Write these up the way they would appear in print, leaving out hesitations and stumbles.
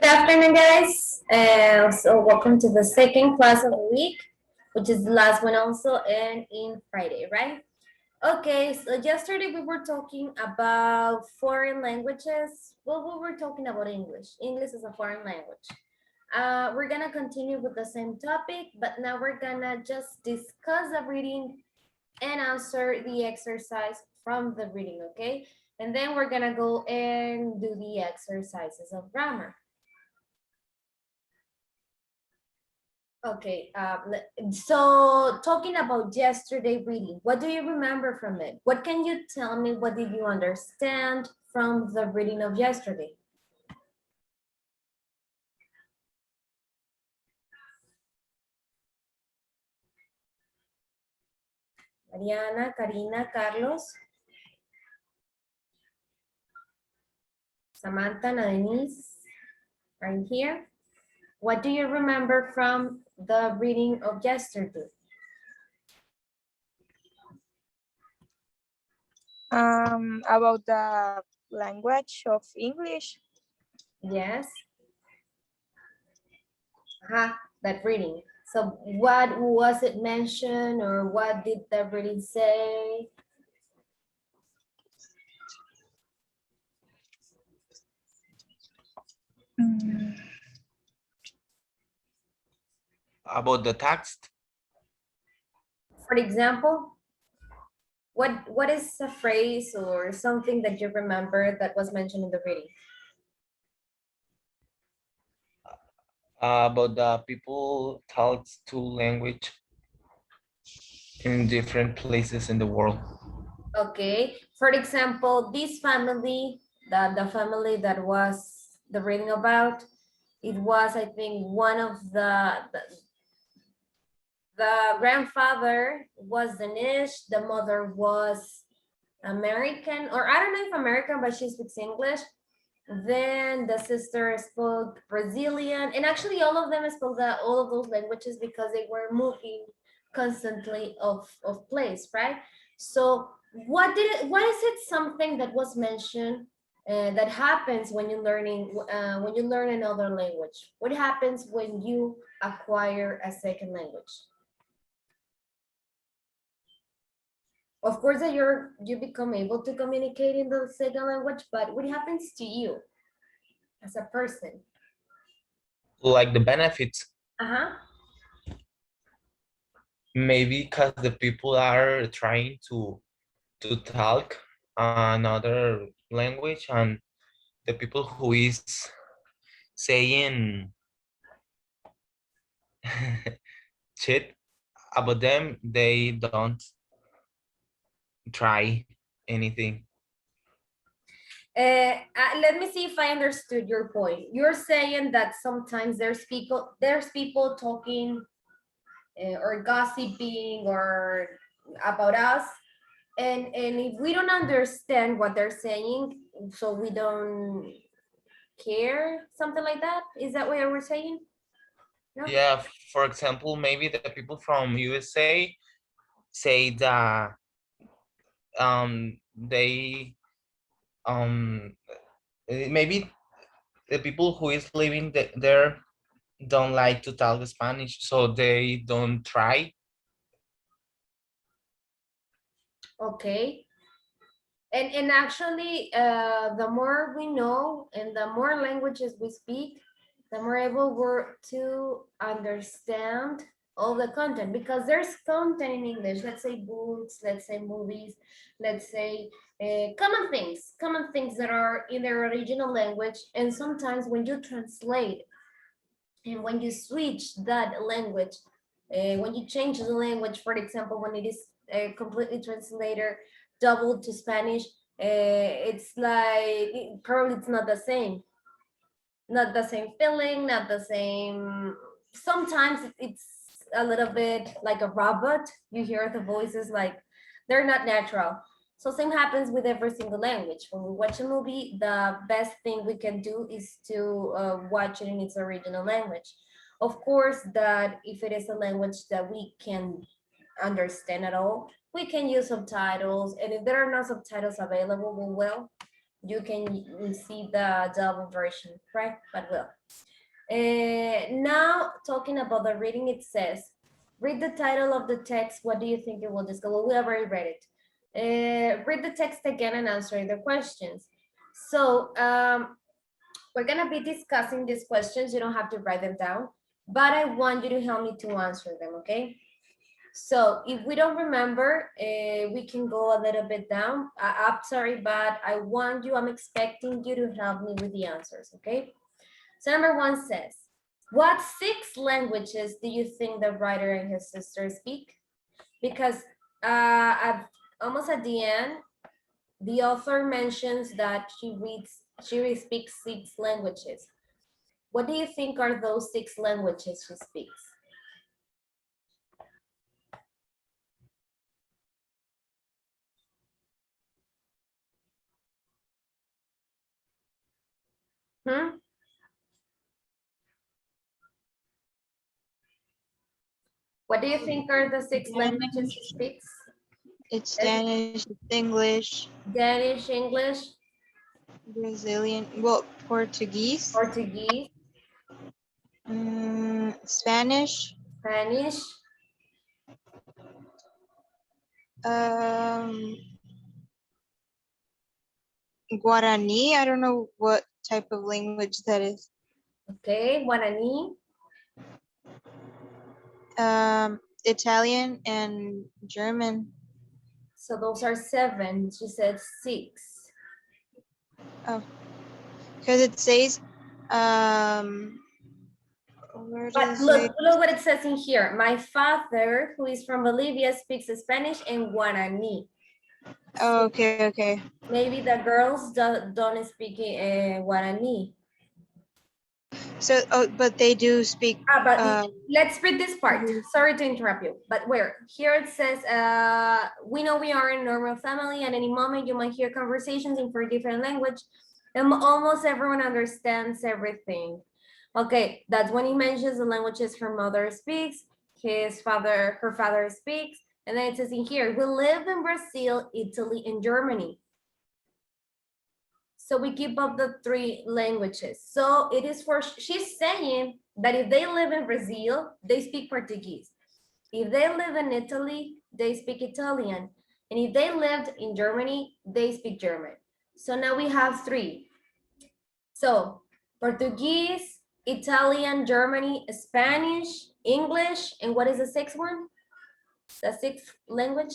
Good afternoon, guys. So welcome to the second class of the week, which is the last one also, and in Friday, right? Okay, so yesterday we were talking about foreign languages. Well, we were talking about English. English is a foreign language. We're gonna continue with the same topic, but now we're gonna just discuss the reading and answer the exercise from the reading, okay? And then we're gonna go and do the exercises of grammar. Okay, so talking about yesterday reading, what do you remember from it? What can you tell me? What did you understand from the reading of yesterday? Mariana, Karina, Carlos, Samantha, Denise, right here. What do you remember from the reading of yesterday? About the language of English. Yes. That reading. So what was it mentioned, or what did the reading say? About the text? For example, what is a phrase or something that you remember that was mentioned in the reading? About the people talk two language in different places in the world. Okay, for example, this family, the family that was the reading about, it was, I think, one of the grandfather was Danish, the mother was American, or I don't know if American, but she speaks English. Then the sister spoke Brazilian, and actually all of them spoke all of those languages because they were moving constantly of place, right? So what is it something that was mentioned that happens when you when you learn another language? What happens when you acquire a second language? Of course that you become able to communicate in the second language, but what happens to you as a person? Like the benefits, Uh-huh. maybe because the people are trying to talk another language, and the people who is saying shit about them, they don't try anything. Let me see if I understood your point. You're saying that sometimes there's people talking or gossiping or about us, and if we don't understand what they're saying, so we don't care, something like that. Is that what you were saying? No. Yeah, for example, maybe the people from USA say that they maybe the people who is living there don't like to talk Spanish, so they don't try. Okay. And actually, the more we know and the more languages we speak, the more able we're to understand all the content, because there's content in English. Let's say books, let's say movies, let's say common things that are in their original language. And sometimes when you translate and when you switch that language, when you change the language, for example, when it is completely translated double to Spanish, it's like probably it's not the same, not the same feeling, not the same. Sometimes it's a little bit like a robot. You hear the voices like they're not natural. So same happens with every single language. When we watch a movie, the best thing we can do is to watch it in its original language. Of course, that if it is a language that we can understand at all, we can use subtitles. And if there are no subtitles available, well, you can see the double version, right? But well, now talking about the reading, it says, read the title of the text. What do you think it will discuss? Well, we already read it. Read the text again and answer the questions. So we're gonna be discussing these questions. You don't have to write them down, but I want you to help me to answer them, okay? So if we don't remember, we can go a little bit down, up, sorry, but I'm expecting you to help me with the answers, okay? So number one says, what 6 languages do you think the writer and his sister speak? Because almost at the end, the author mentions that she speaks 6 languages. What do you think are those 6 languages she speaks? Hmm? What do you think are the 6 languages she speaks? It's Danish, it's English, Danish, English, Brazilian, well, Portuguese, Portuguese, Spanish, Spanish, um, Guarani. I don't know what type of language that is. okay, Guarani, Italian and German. so those are 7. She said 6. Oh, because it says, where does But it say? look what it says in here. My father, who is from Bolivia, speaks Spanish and Guarani. Oh, So okay, okay. maybe the girls don't speak Guarani. So, oh, but they do speak. But let's read this part. Mhm. Sorry to interrupt you, but where? Here it says, we know we are a normal family. At any moment, you might hear conversations in 4 different language, and almost everyone understands everything. Okay, that's when he mentions the languages her mother speaks, her father speaks, and then it says in here, we live in Brazil, Italy, and Germany. So we keep up the 3 languages. So it is she's saying that if they live in Brazil, they speak Portuguese. If they live in Italy, they speak Italian. And if they lived in Germany, they speak German. So now we have 3. So Portuguese, Italian, Germany, Spanish, English, and what is the 6th one? The 6th language?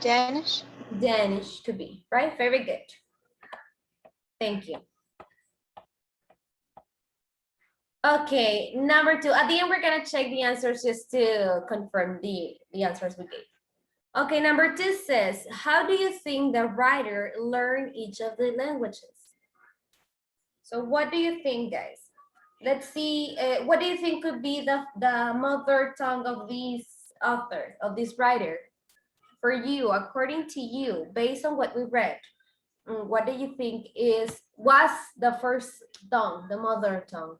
Danish. Danish could be, right? Very good. Thank you. Okay, number 2. At the end, we're gonna check the answers just to confirm the answers we gave. Okay, number 2 says, how do you think the writer learned each of the languages? So what do you think, guys? Let's see, what do you think could be the mother tongue of this author, of this writer? For you, according to you, based on what we read, what do you think was the first tongue, the mother tongue?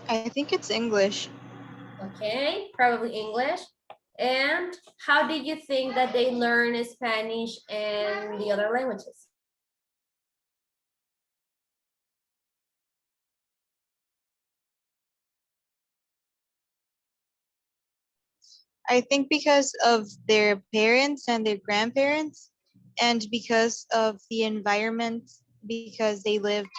I think it's English. Okay, probably English. And how did you think that they learn Spanish and the other languages? I think because of their parents and their grandparents, and because of the environment, because they lived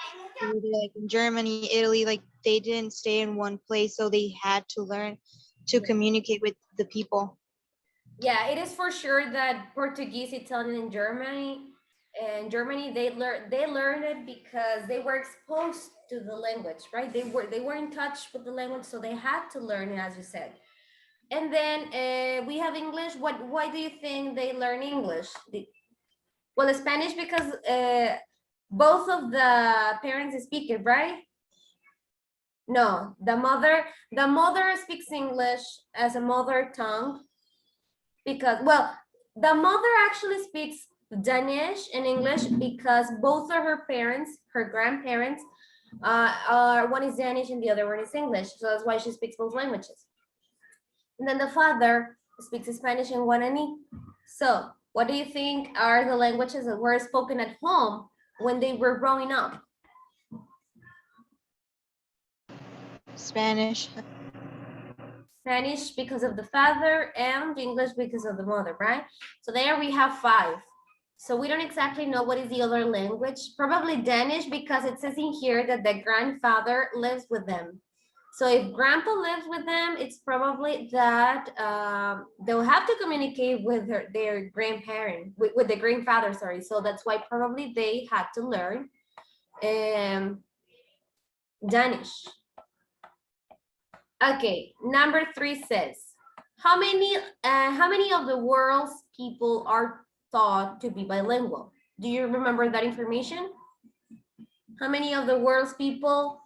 either like in Germany, Italy, like they didn't stay in one place, so they had to learn to communicate with the people. Yeah, it is for sure that Portuguese, Italian, and Germany, they learned it because they were exposed to the language, right? They were in touch with the language, so they had to learn it, as you said. And then we have English. Why do you think they learn English? Well, Spanish because both of the parents speak it, right? No, the mother speaks English as a mother tongue because, well, the mother actually speaks Danish and English because both of her parents, her grandparents, one is Danish and the other one is English. So that's why she speaks both languages. And then the father speaks Spanish and Guarani. So What do you think are the languages that were spoken at home when they were growing up? Spanish. Spanish because of the father and English because of the mother, right? So there we have 5. So we don't exactly know what is the other language. Probably Danish because it says in here that the grandfather lives with them. So if grandpa lives with them, it's probably that they'll have to communicate with their grandparent, with the grandfather, sorry. So that's why probably they had to learn Danish. Okay, number 3 says, how many of the world's people are thought to be bilingual? Do you remember that information? How many of the world's people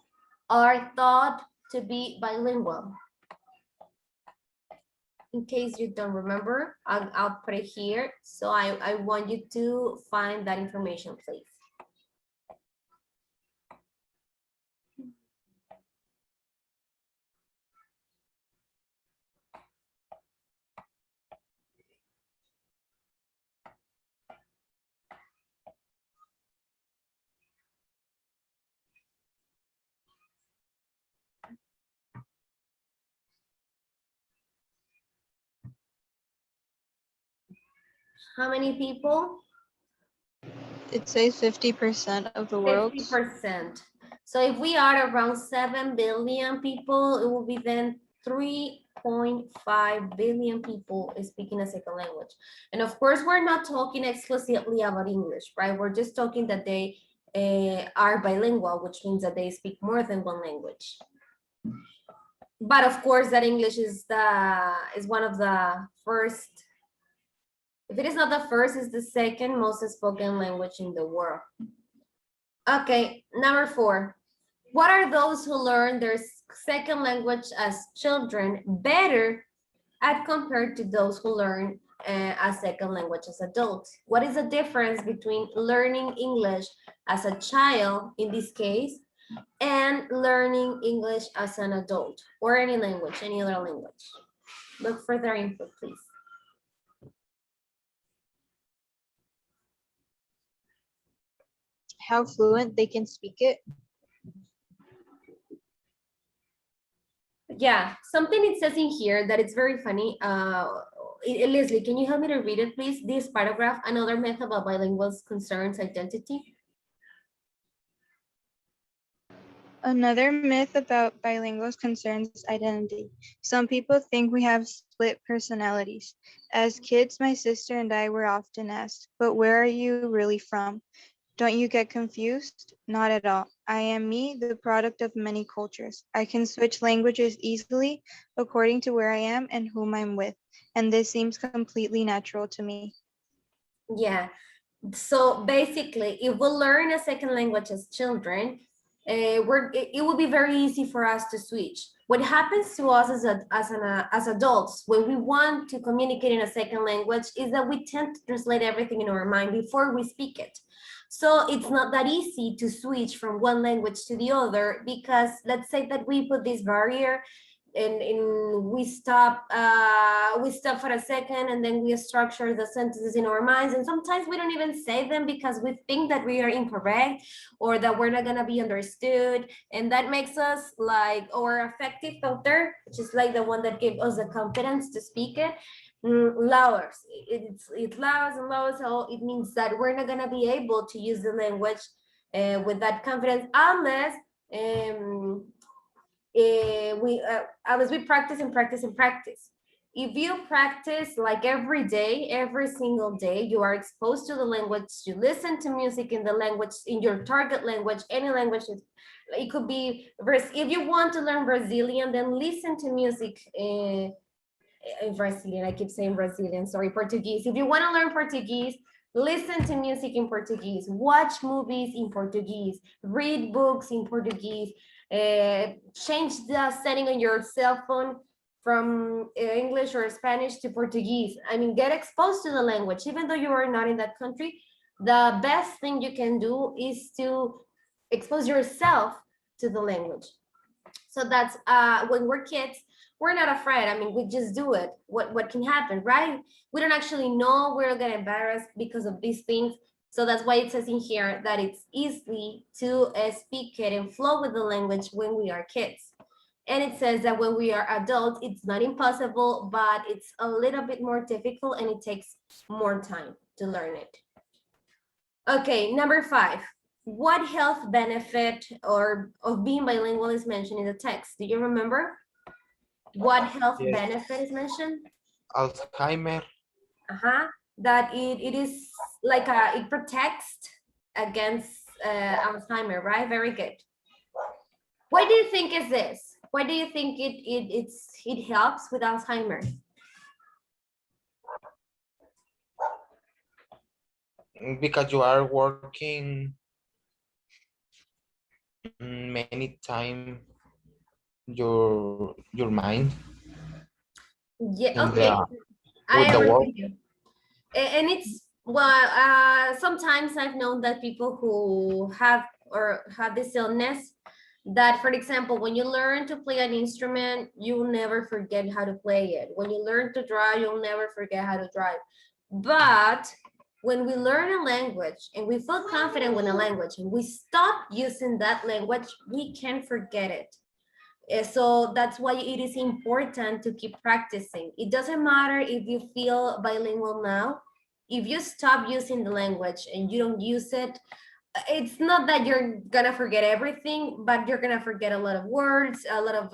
are thought to be bilingual? In case you don't remember, I'll put it here. So I want you to find that information, please. How many people? It says 50% of the world. 50%. So if we are around 7 billion people, it will be then 3.5 billion people speaking a second language. And of course, we're not talking exclusively about English, right? We're just talking that they are bilingual, which means that they speak more than one language. But of course, that English is one of the first. If it is not the first, it's the second most spoken language in the world. Okay, number 4. What are those who learn their second language as children better as compared to those who learn a second language as adults? What is the difference between learning English as a child, in this case, and learning English as an adult, or any language, any other language? Look for their input, please. How fluent they can speak it. Yeah, something it says in here that it's very funny. Leslie, can you help me to read it, please? This paragraph, another myth about bilinguals concerns identity. Another myth about bilinguals concerns identity. Some people think we have split personalities. As kids, my sister and I were often asked, but where are you really from? Don't you get confused? Not at all. I am me, the product of many cultures. I can switch languages easily according to where I am and whom I'm with. And this seems completely natural to me. Yeah, so basically, if we learn a second language as children, it will be very easy for us to switch. What happens to us as adults when we want to communicate in a second language is that we tend to translate everything in our mind before we speak it. So it's not that easy to switch from one language to the other, because let's say that we put this barrier and we stop for a second, and then we structure the sentences in our minds, and sometimes we don't even say them because we think that we are incorrect or that we're not going to be understood, and that makes us like our affective filter, which is like the one that gives us the confidence to speak it, lowers. It lowers and lowers, so it means that we're not going to be able to use the language with that confidence unless as we practice and practice and practice. If you practice like every day, every single day, you are exposed to the language, you listen to music in the language, in your target language, any language. It could be, if you want to learn Brazilian, then listen to music in Brazilian. I keep saying Brazilian, sorry, Portuguese. If you want to learn Portuguese, listen to music in Portuguese, watch movies in Portuguese, read books in Portuguese, change the setting on your cell phone from English or Spanish to Portuguese. I mean, get exposed to the language. Even though you are not in that country, the best thing you can do is to expose yourself to the language. So that's when we're kids, we're not afraid. I mean, we just do it. What can happen, right? We don't actually know we're gonna embarrass because of these things. So that's why it says in here that it's easy to speak it and flow with the language when we are kids. And it says that when we are adults, it's not impossible, but it's a little bit more difficult and it takes more time to learn it. Okay, number 5. What health benefit or of being bilingual is mentioned in the text? Do you remember what health Yes. benefit is mentioned? Alzheimer. That it is like it protects against Alzheimer, right? Very good. Why do you think is this? Why do you think it helps with Alzheimer? Because you are working many time your mind Yeah, in okay. I the agree work. with you. And it's well, sometimes I've known that people who have this illness, that for example, when you learn to play an instrument, you'll never forget how to play it. When you learn to drive, you'll never forget how to drive. But when we learn a language and we feel confident with a language and we stop using that language, we can forget it. So that's why it is important to keep practicing. It doesn't matter if you feel bilingual now. If you stop using the language and you don't use it, it's not that you're gonna forget everything, but you're gonna forget a lot of words, a lot of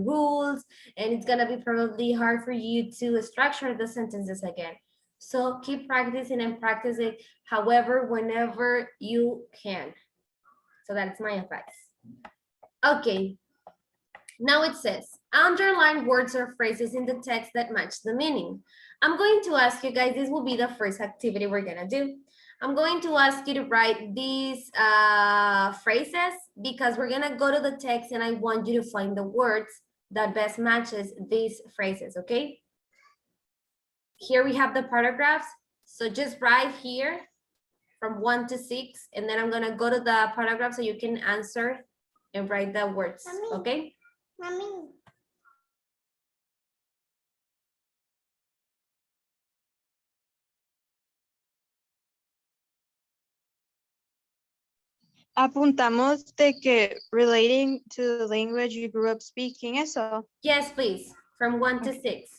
rules, and it's gonna be probably hard for you to structure the sentences again. So keep practicing and practicing, however, whenever you can. So that's my advice. Okay, now it says, underline words or phrases in the text that match the meaning. I'm going to ask you guys, this will be the first activity we're gonna do. I'm going to ask you to write these phrases because we're gonna go to the text and I want you to find the words that best matches these phrases, okay? Here we have the paragraphs. So just write here from 1 to 6, and then I'm gonna go to the paragraph so you can answer and write the words, okay? Mami. Apuntamos de que relating to the language you grew up speaking, eso. Yes, please, from 1 to 6.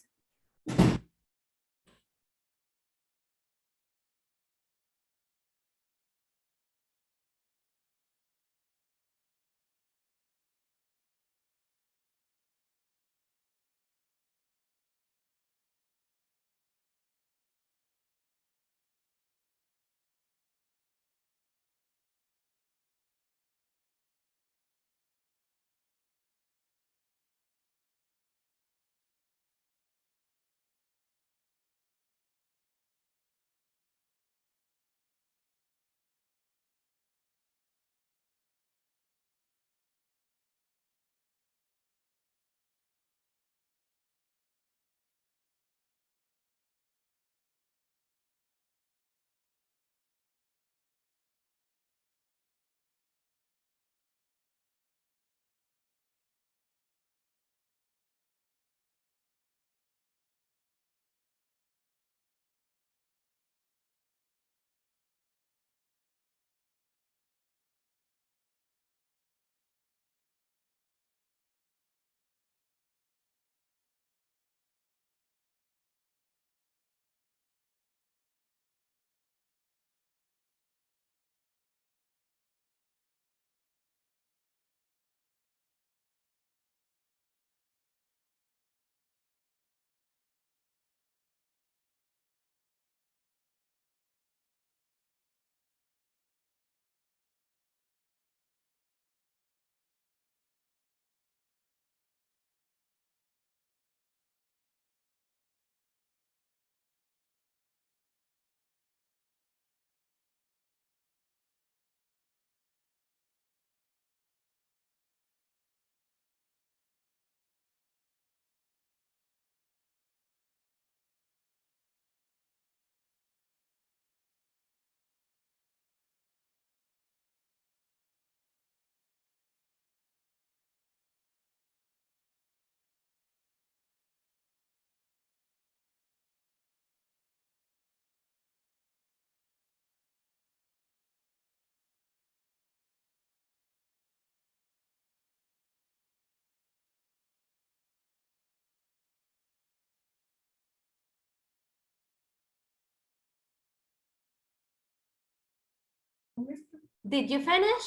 Did you finish?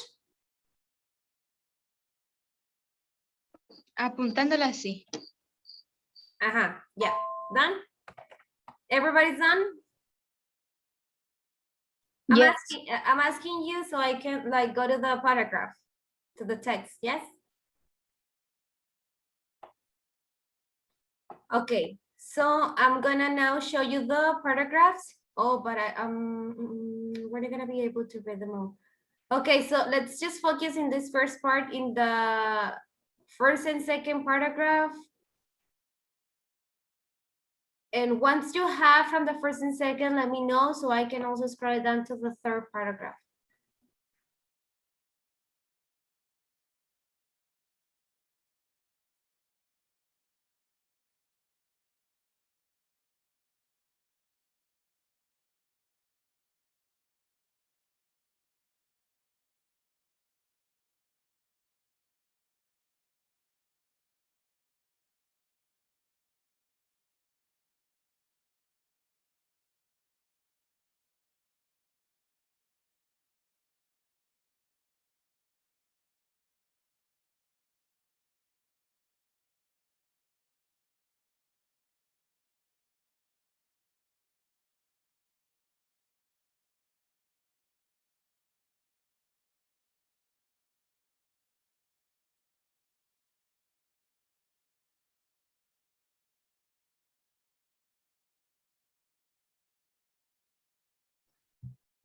Apuntándola así. Yeah. Done? Everybody's done? Yes. I'm asking you so I can like go to the paragraph, to the text, yes? Okay, so I'm gonna now show you the paragraphs. Oh, but we're not gonna be able to read them all. Okay, so let's just focus in this first part in the first and second paragraph. And once you have from the first and second, let me know so I can also scroll down to the third paragraph.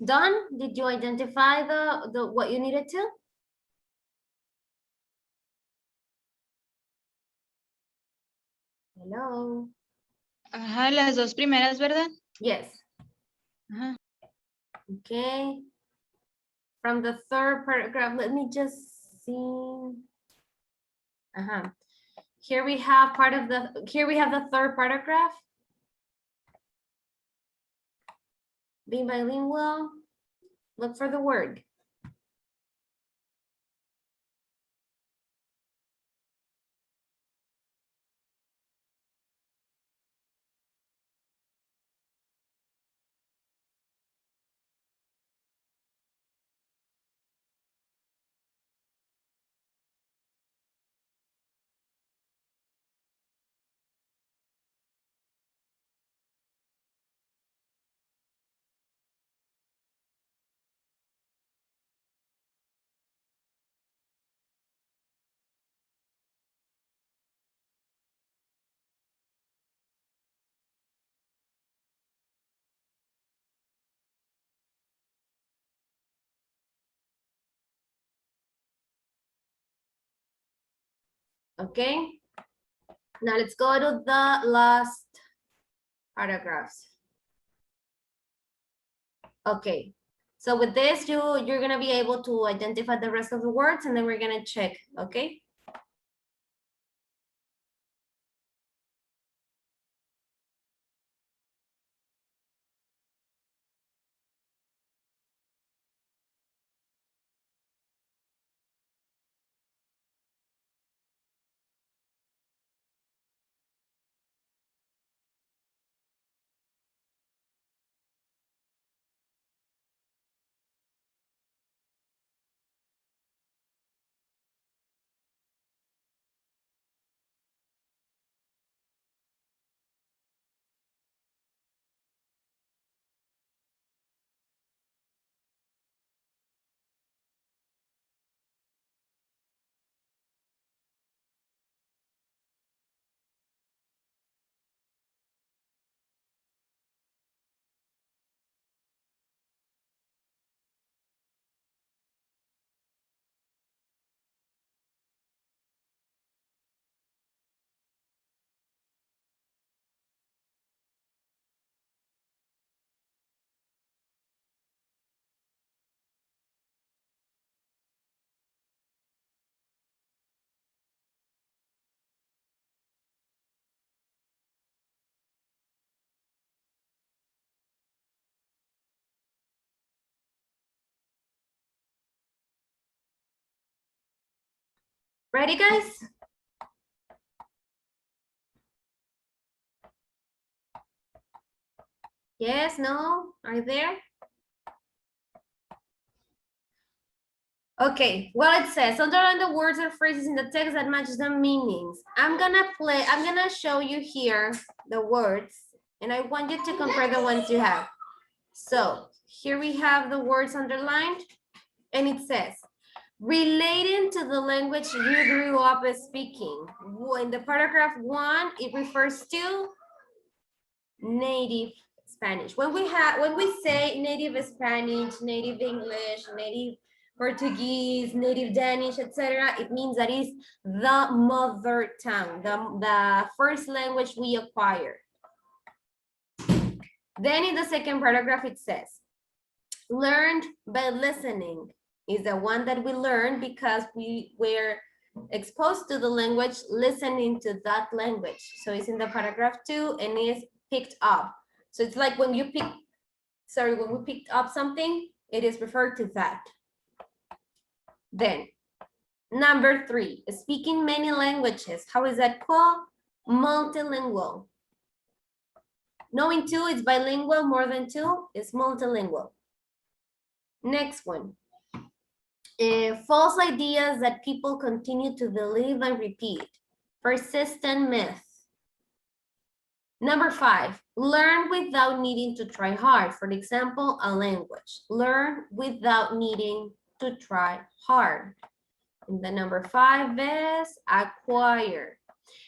Done? Did you identify the what you needed to? Hello. Ajá, las dos primeras, ¿verdad? Yes. Ajá. Okay. From the third paragraph, let me just see. Here we have the third paragraph. Being bilingual, look for the word. Okay. Now let's go to the last paragraphs. Okay. So with this, you're gonna be able to identify the rest of the words, and then we're gonna check. Okay. Ready, guys? Yes, no, are you there? Okay, well, it says underline the words or phrases in the text that match the meanings. I'm gonna show you here the words, and I want you to compare the ones you have. So here we have the words underlined, and it says, relating to the language you grew up speaking. In the paragraph 1, it refers to native Spanish. When we say native Spanish, native English, native Portuguese, native Danish, etc., it means that is the mother tongue, the first language we acquire. Then in the second paragraph, it says, learned by listening is the one that we learn because we were exposed to the language, listening to that language. So it's in the paragraph 2 and is picked up. So it's like when we picked up something, it is referred to that. Then number 3, speaking many languages. How is that called? Multilingual. Knowing 2 is bilingual, more than 2 is multilingual. Next one. False ideas that people continue to believe and repeat. Persistent myth. Number 5, learn without needing to try hard. For example, a language. Learn without needing to try hard. And the number 5 is acquire.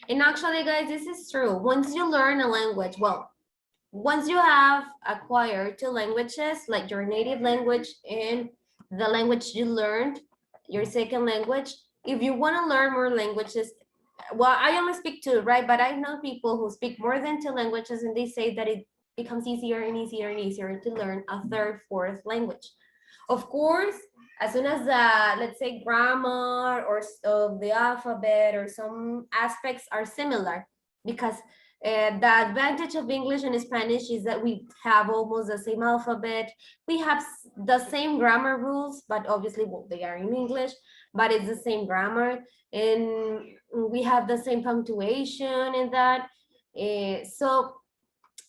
And actually, guys, this is true. Once you learn a language, well, once you have acquired 2 languages, like your native language and the language you learned, your second language, if you want to learn more languages, well, I only speak 2, right? But I know people who speak more than 2 languages, and they say that it becomes easier and easier and easier to learn a third, fourth language. Of course, as soon as let's say grammar or of the alphabet or some aspects are similar, because the advantage of English and Spanish is that we have almost the same alphabet. We have the same grammar rules, but obviously, well, they are in English, but it's the same grammar. And we have the same punctuation in that. So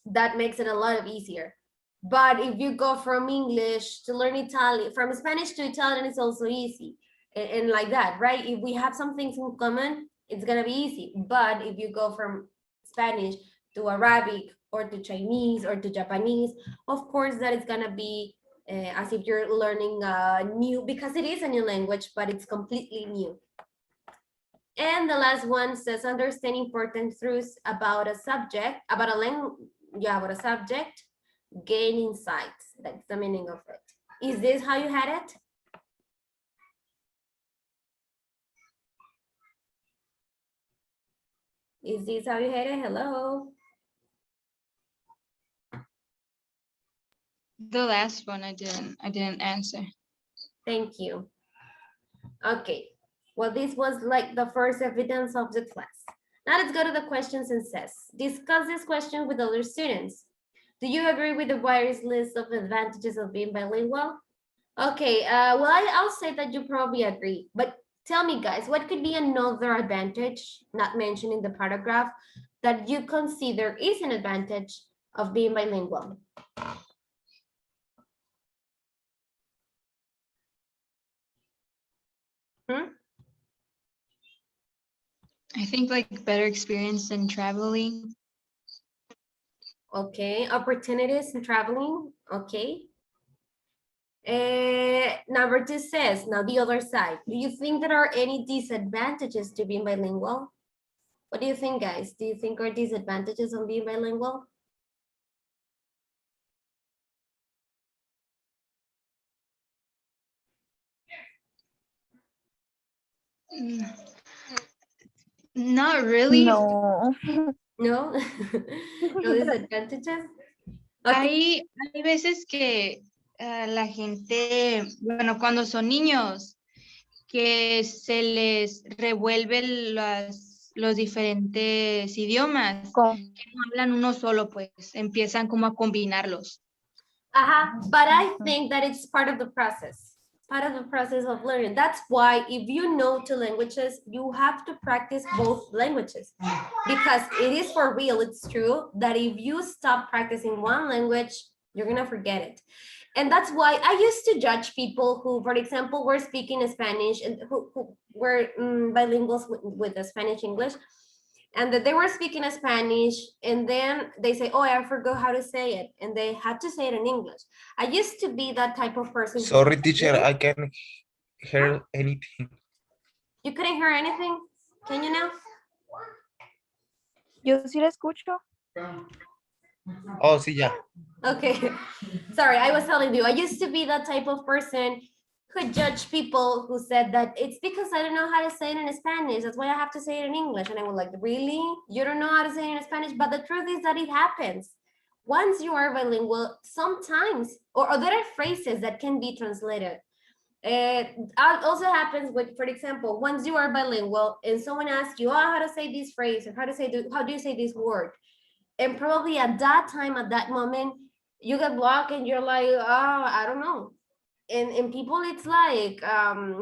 that makes it a lot easier. But if you go from English to learn Italian, from Spanish to Italian, it's also easy. And like that, right? If we have some things in common, it's gonna be easy. But if you go from Spanish to Arabic or to Chinese or to Japanese, of course that is gonna be as if you're learning new, because it is a new language, but it's completely new. And the last one says, understand important truths about a subject, about a subject, gain insights. That's the meaning of it. Is this how you had it? Is this how you had it? Hello? The last one I didn't answer. Thank you. Okay. Well, this was like the first evidence of the class. Now let's go to the questions and says, discuss this question with other students. Do you agree with the various list of advantages of being bilingual? Okay, well, I'll say that you probably agree, but tell me, guys, what could be another advantage, not mentioned in the paragraph, that you consider is an advantage of being bilingual? I think like better experience in traveling. Okay, opportunities in traveling, okay. Number 2 says, now the other side, do you think there are any disadvantages to being bilingual? What do you think, guys? Do you think are disadvantages of being bilingual? Not really. No. No? No disadvantages? Okay. Hay veces que la gente, bueno, cuando son niños, que se les revuelven los diferentes idiomas, que no hablan uno solo, pues empiezan como a combinarlos. But I think that it's part of the process. Part of the process of learning. That's why if you know 2 languages, you have to practice both languages, because it is for real. It's true that if you stop practicing one language, you're gonna forget it. And that's why I used to judge people who, for example, were speaking Spanish and who were bilinguals with the Spanish English, and that they were speaking Spanish, and then they say, oh, I forgot how to say it, and they had to say it in English. I used to be that type of person. Sorry, teacher, I can't hear anything. You couldn't hear anything? Can you now? Yo sí la escucho. Oh, sí, ya. Okay, sorry, I was telling you, I used to be that type of person who judge people who said that it's because I don't know how to say it in Spanish, that's why I have to say it in English. And I was like, really? You don't know how to say it in Spanish? But the truth is that it happens. Once you are bilingual, sometimes, or there are phrases that can be translated. It also happens with, for example, once you are bilingual and someone asks you, oh, how to say this phrase, or how do you say this word? And probably at that time, at that moment, you get blocked and you're like, oh, I don't know. And people, it's like,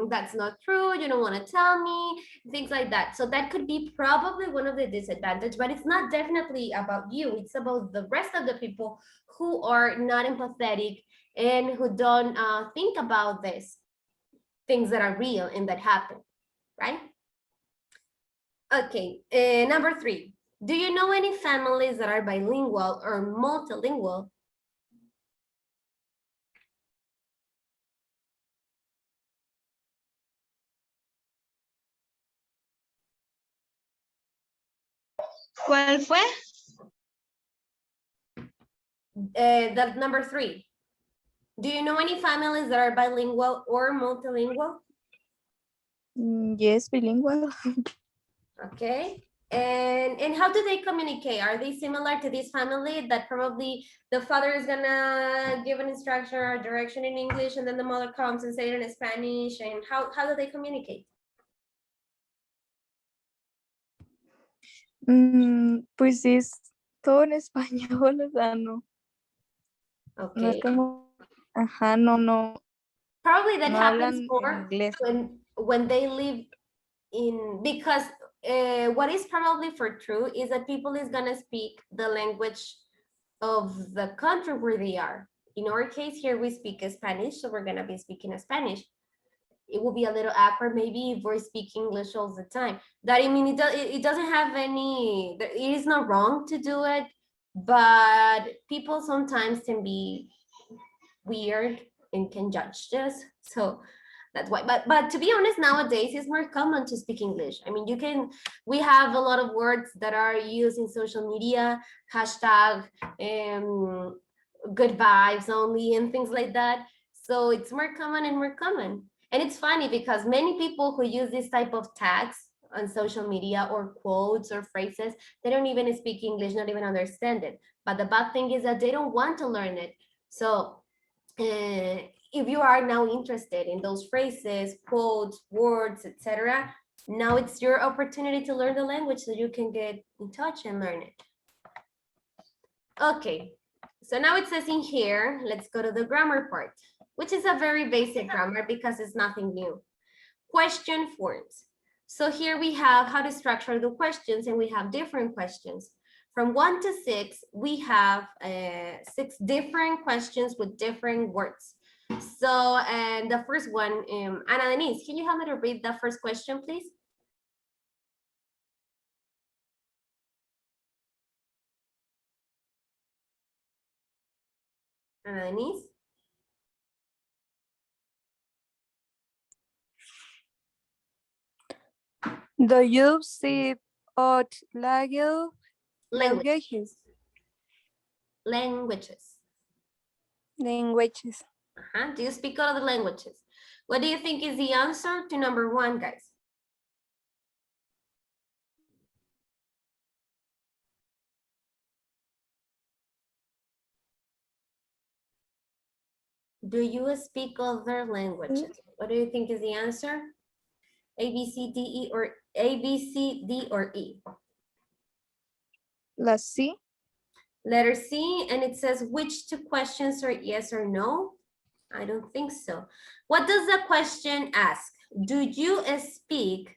that's not true, you don't want to tell me, things like that. So that could be probably one of the disadvantages, but it's not definitely about you. It's about the rest of the people who are not empathetic and who don't think about this, things that are real and that happen, right? Okay, number 3. Do you know any families that are bilingual or multilingual? ¿Cuál fue? That number 3. Do you know any families that are bilingual or multilingual? Yes, bilingual. Okay. And how do they communicate? Are they similar to this family that probably the father is gonna give an instruction or direction in English and then the mother comes and say it in Spanish? And how do they communicate? Pues es todo en español, o sea, no es Okay. como, ajá, no Probably that happens hablan en more inglés. when they live in, because what is probably for true is that people is gonna speak the language of the country where they are. In our case here, we speak Spanish, so we're gonna be speaking Spanish. It will be a little awkward maybe if we're speaking English all the time. That, I mean, it doesn't have any, it is not wrong to do it, but people sometimes can be weird and can judge this. So that's why, but to be honest, nowadays it's more common to speak English. I mean, we have a lot of words that are used in social media, hashtag, good vibes only and things like that. So it's more common and more common. And it's funny because many people who use this type of tags on social media or quotes or phrases, they don't even speak English, not even understand it. But the bad thing is that they don't want to learn it. So if you are now interested in those phrases, quotes, words, etc., now it's your opportunity to learn the language so you can get in touch and learn it. Okay, so now it says in here, let's go to the grammar part, which is a very basic grammar because it's nothing new. Question forms. So here we have how to structure the questions, and we have different questions. From 1 to 6, we have 6 different questions with different words. So, and the first one, Ana Denise, can you help me to read the first question, please? Ana Denise? Do you see out languages? Languages. Languages. Do you speak other languages? What do you think is the answer to number 1, guys? Do you speak other languages? What do you think is the answer? A, B, C, D, E, or A, B, C, D, or E? Let's see. Letter C, and it says which 2 questions are yes or no? I don't think so. What does the question ask? Do you speak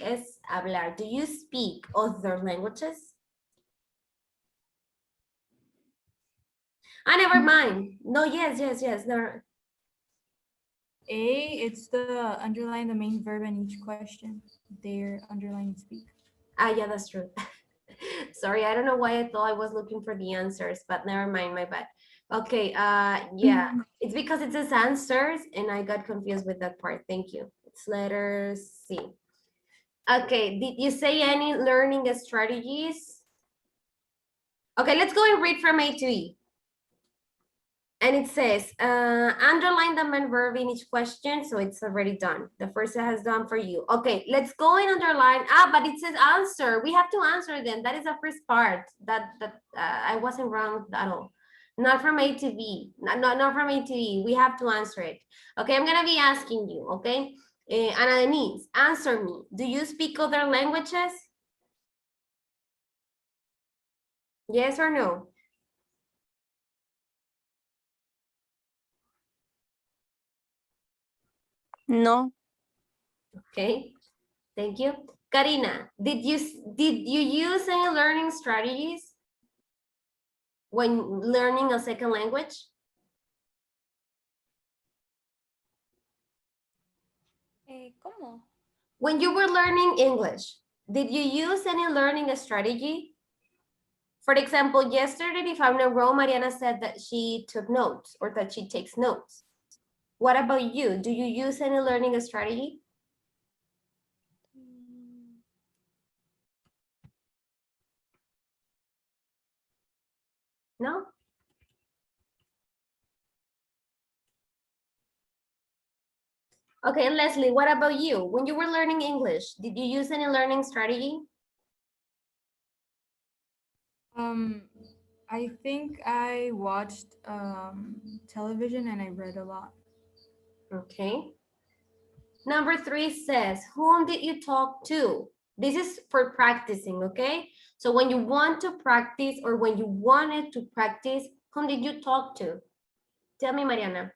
es hablar, do you speak other languages? Ah, never mind. No, yes. No. A, it's the underline the main verb in each question. They're underline speak. Ah, yeah, that's true. Sorry, I don't know why I thought I was looking for the answers, but never mind, my bad. Okay, yeah, it's because it says answers and I got confused with that part. Thank you. It's letter C. Okay, did you say any learning strategies? Okay, let's go and read from A to E. And it says, underline the main verb in each question. So it's already done. The first has done for you. Okay, let's go and underline. Ah, but it says answer. We have to answer them. That is the first part. That I wasn't wrong at all. Not from A to B. Not from A to E. We have to answer it. Okay, I'm gonna be asking you. Okay, Ana Denise, answer me. Do you speak other languages? Yes or no? No. Okay, thank you. Karina, did you use any learning strategies when learning a second language? ¿Cómo? When you were learning English, did you use any learning strategy? For example, yesterday, if I'm not wrong, Mariana said that she took notes or that she takes notes. What about you? Do you use any learning strategy? No? Okay, and Leslie, what about you? When you were learning English, did you use any learning strategy? I think I watched television and I read a lot. Okay. Number 3 says, whom did you talk to? This is for practicing, okay? So when you want to practice or when you wanted to practice, whom did you talk to? Tell me, Mariana.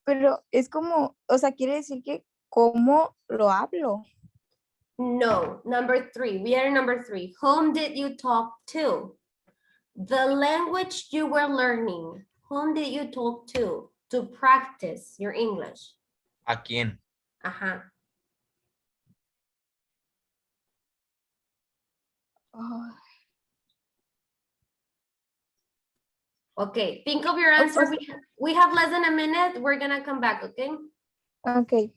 Pero es como, o sea, quiere decir que cómo lo hablo. No, number 3. We are number 3. Whom did you talk to? The language you were learning. Whom did you talk to practice your English? ¿A quién? Ajá. Oh, Okay, think of your answer. We have less than a minute. We're gonna come back, okay? ok.